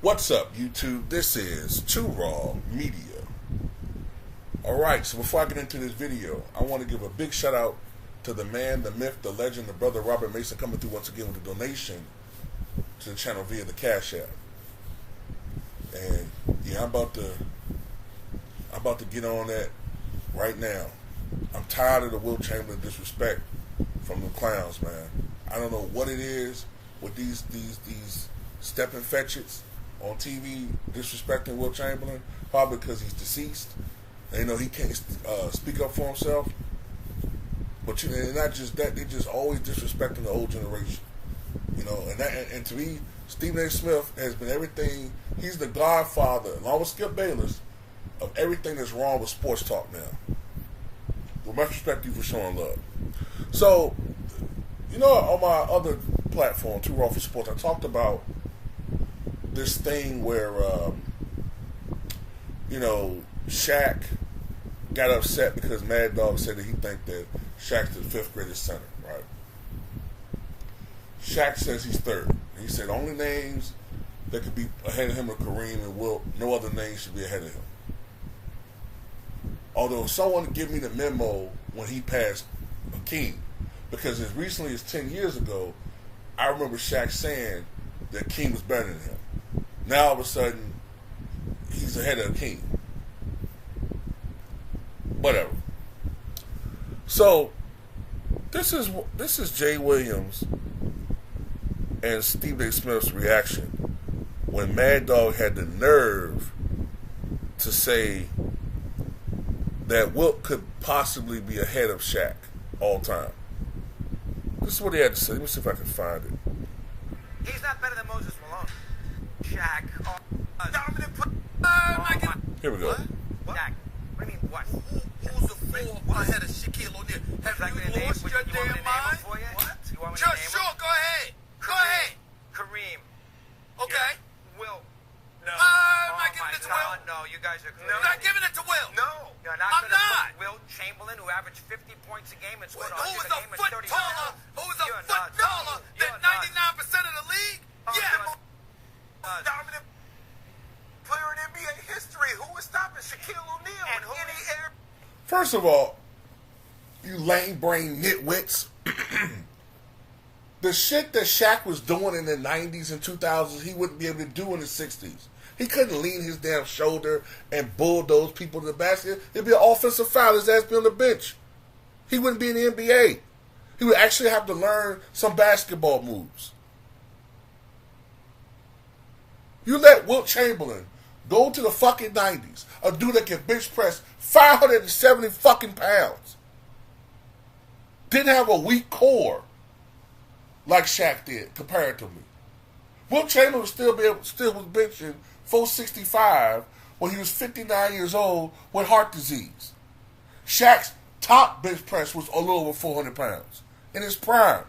What's up, YouTube? This is Too Raw Media. Alright, so before I get into this video, I want to give a big shout out to the man, the myth, the legend, the brother Robert Mason, coming through once again with a donation to the channel via the Cash App. And yeah, I'm about to get on that right now. I'm tired of the Wilt Chamberlain disrespect from the clowns, man. I don't know what it is with these stepping fetches on TV disrespecting Wilt Chamberlain, probably because he's deceased. They know he can't speak up for himself. But you know, and not just that, they just always disrespecting the old generation. You know, and to me, Stephen A. Smith has been everything. He's the godfather, along with Skip Bayless, of everything that's wrong with sports talk now. With much respect to you for showing love. So, you know, on my other platform, Too Raw for Sports, I talked about this thing where, you know, Shaq got upset because Mad Dog said that he think that Shaq's the fifth greatest center, right? Shaq says he's third. He said only names that could be ahead of him are Kareem and Wilt. No other names should be ahead of him. Although someone give me the memo when he passed King, because as recently as 10 years ago, I remember Shaq saying that King was better than him. Now all of a sudden, he's ahead of King. Whatever. So this is Jay Williams and Steve A. Smith's reaction when Mad Dog had the nerve to say that Wilt could possibly be ahead of Shaq all time. This is what he had to say. Let me see if I can find it. He's not better than Moses Malone. Shaq. Dominant. Here we go. What? Shaq. What do you mean, what? Who's the four ahead of Shaquille O'Neal? Have you lost your damn mind? What? You want me to Just name sure, him? go ahead. Go ahead. Kareem. Okay. Wilt. No. I'm not giving it to Wilt. No, you guys are crazy. I'm not giving it to Wilt. No. You're not I'm going to not. put Wilt Chamberlain, who averaged 50 points a game and scored Who 100 is a a game and foot 30 taller? Who is a You're foot nuts. taller than You're nuts. 99% of the league? Yeah. Dominant player in NBA history. Who was stopping Shaquille O'Neal And in any air? First of all, you lame brain nitwits. The shit that Shaq was doing in the 90s and 2000s, he wouldn't be able to do in the 60s. He couldn't lean his damn shoulder and bulldoze people to the basket. It'd be an offensive foul. His ass be on the bench. He wouldn't be in the NBA. He would actually have to learn some basketball moves. You let Wilt Chamberlain go to the fucking 90s, a dude that can bench press 570 fucking pounds. Didn't have a weak core like Shaq did, comparatively. Wilt Chamberlain still was benching 465 when he was 59 years old with heart disease. Shaq's top bench press was a little over 400 pounds in his prime.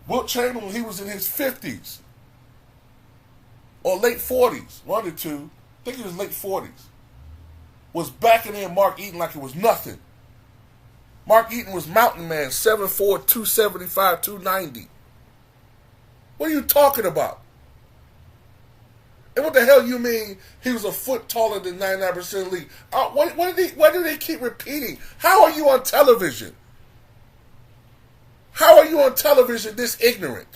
Wilt Chamberlain, he was in his 50s or late 40s, one or two. I think he was late 40s. Was backing in Mark Eaton like it was nothing. Mark Eaton was mountain man, 7'4", 275, 290. What are you talking about? And what the hell you mean he was a foot taller than 99% of the league? Why do they keep repeating? How are you on television? How are you on television this ignorant?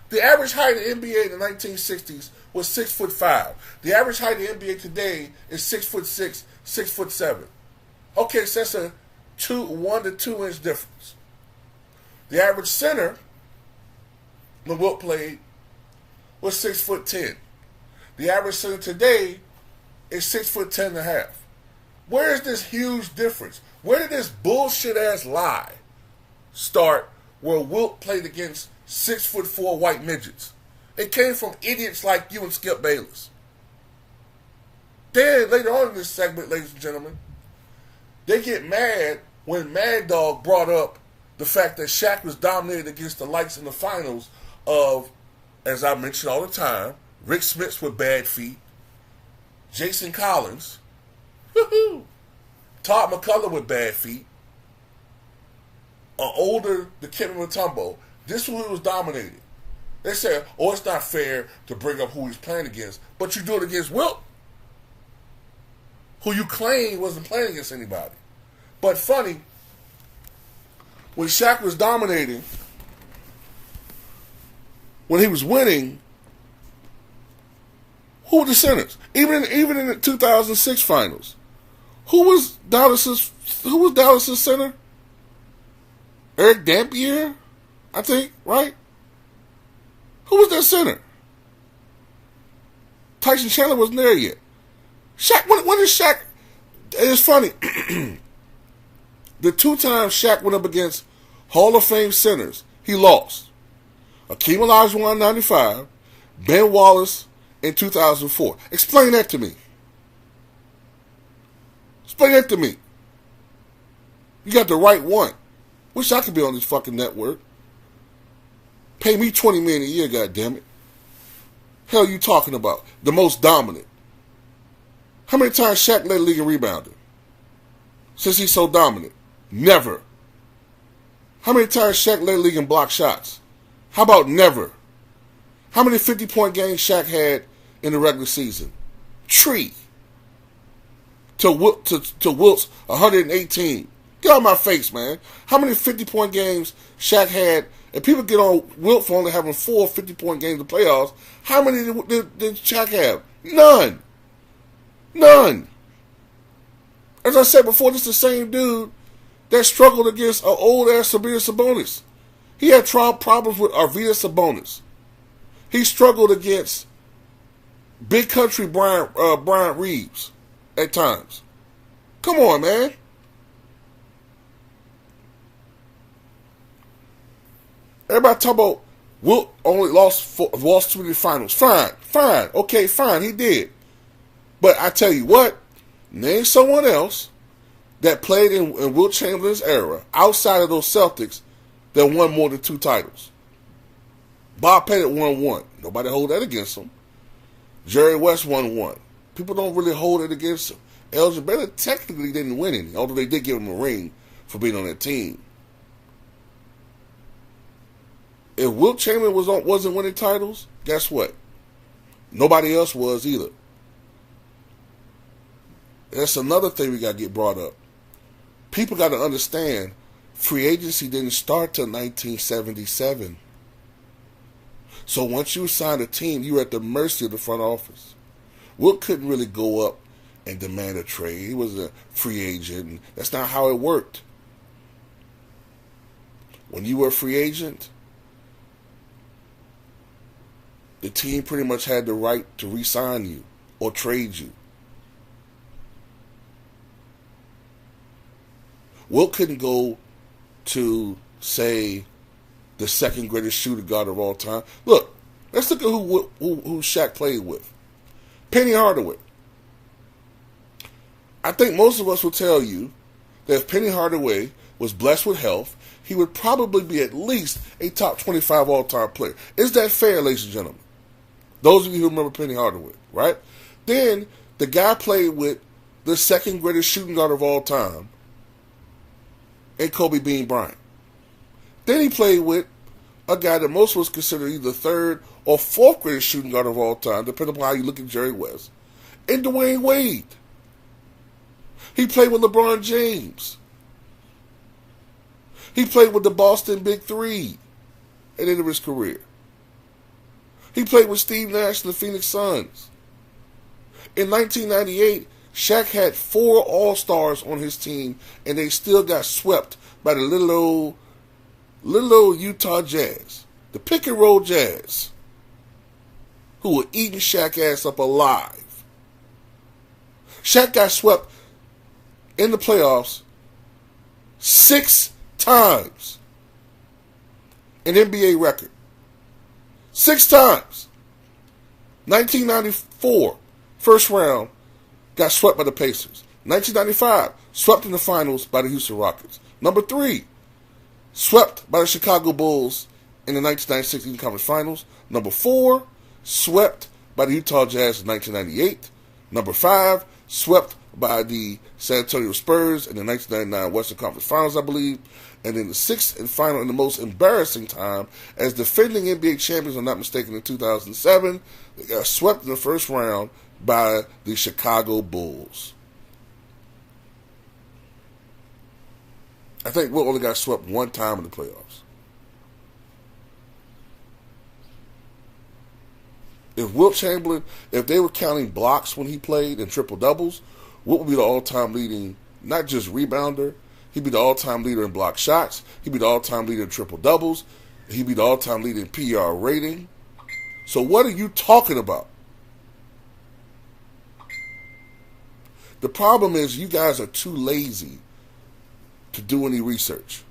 The average height of the NBA in the 1960s was 6'5". The average height of the NBA today is 6'6", 6'7". Okay, so that's a 1 to 2 inch difference. The average center when Wilt played was 6'10". The average center today is 6'10" and a half. Where is this huge difference? Where did this bullshit ass lie start where Wilt played against 6'4" white midgets? It came from idiots like you and Skip Bayless. Then later on in this segment, ladies and gentlemen, they get mad when Mad Dog brought up the fact that Shaq was dominated against the likes in the finals of, as I mention all the time, Rick Smits with bad feet, Jason Collins, Todd McCullough with bad feet, or older Dikembe Mutombo. This is who he was dominating. They said, oh, it's not fair to bring up who he's playing against, but you do it against Wilt, who you claim wasn't playing against anybody. But funny, when Shaq was dominating, when he was winning, who were the centers? Even in the 2006 finals, who was Dallas's center? Eric Dampier, I think, right? Who was their center? Tyson Chandler wasn't there yet. Shaq, when did Shaq? It's funny. The 2 times Shaq went up against Hall of Fame centers, he lost. Akeem Olajuwon in 95, Ben Wallace in 2004. Explain that to me. Explain that to me. You got the right one. Wish I could be on this fucking network. Pay me $20 million a year, goddammit. Hell you talking about? The most dominant. How many times Shaq led the league in rebounding? Since he's so dominant? Never. How many times Shaq led the league in block shots? How about never? How many 50-point games Shaq had in the regular season? Tree. To Wilt's 118. Get out of my face, man. How many 50-point games Shaq had? And people get on Wilt for only having 4 50-point games in the playoffs. How many did Shaq have? None. None. As I said before, this is the same dude that struggled against an old-ass Arvydas Sabonis. He had problems with Arvydas Sabonis. He struggled against big country Brian Reeves at times. Come on, man. Everybody talk about Wilt only lost to the finals. Fine. Okay, fine, he did. But I tell you what, name someone else that played in Wilt Chamberlain's era outside of those Celtics that won more than 2 titles. Bob Pettit won 1. Nobody hold that against him. Jerry West won 1. People don't really hold it against him. Elgin Baylor technically didn't win any, although they did give him a ring for being on that team. If Wilt Chamberlain wasn't winning titles, guess what? Nobody else was either. That's another thing we got to get brought up. People got to understand, free agency didn't start till 1977. So once you signed a team, you were at the mercy of the front office. Wilt couldn't really go up and demand a trade. He was a free agent, and that's not how it worked. When you were a free agent, the team pretty much had the right to re-sign you or trade you. Wilt couldn't go to, say, the second greatest shooting guard of all time. Look, let's look at who Shaq played with. Penny Hardaway. I think most of us will tell you that if Penny Hardaway was blessed with health, he would probably be at least a top 25 all-time player. Is that fair, ladies and gentlemen? Those of you who remember Penny Hardaway, right? Then the guy played with the second greatest shooting guard of all time, and Kobe Bean Bryant. Then he played with a guy that most of us consider either third or fourth greatest shooting guard of all time, depending upon how you look at Jerry West, and Dwayne Wade. He played with LeBron James. He played with the Boston Big Three at the end of his career. He played with Steve Nash and the Phoenix Suns. In 1998, Shaq had 4 All-Stars on his team, and they still got swept by the little old Utah Jazz, the pick-and-roll Jazz, who were eating Shaq ass up alive. Shaq got swept in the playoffs 6 times. An NBA record. 6 times. 1994, first round, got swept by the Pacers. 1995, swept in the finals by the Houston Rockets. Number 3, swept by the Chicago Bulls in the 1996 Eastern Conference Finals. Number 4, swept by the Utah Jazz in 1998. Number 5, swept by the San Antonio Spurs in the 1999 Western Conference Finals, I believe. And then the sixth and final and the most embarrassing time as defending NBA champions, if I'm not mistaken, in 2007. They got swept in the first round by the Chicago Bulls. I think Wilt only got swept one time in the playoffs. If Wilt Chamberlain, if they were counting blocks when he played and triple doubles, Wilt would be the all-time leading, not just rebounder, he'd be the all-time leader in block shots, he'd be the all-time leader in triple doubles, he'd be the all-time leader in PR rating. So what are you talking about? The problem is you guys are too lazy to do any research.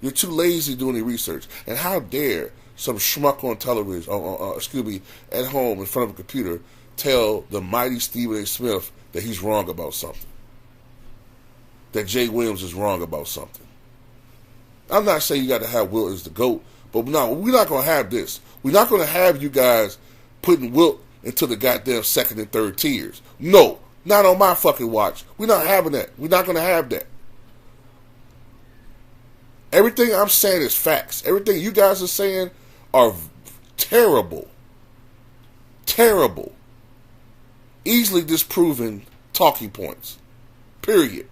You're too lazy to do any research. And how dare some schmuck on television, at home in front of a computer, tell the mighty Stephen A. Smith that he's wrong about something. That Jay Williams is wrong about something. I'm not saying you got to have Wilt as the GOAT, but no, we're not going to have this. We're not going to have you guys putting Wilt into the goddamn second and third tiers. No, not on my fucking watch. We're not having that. We're not going to have that. Everything I'm saying is facts. Everything you guys are saying are terrible. Terrible. Easily disproven talking points. Period.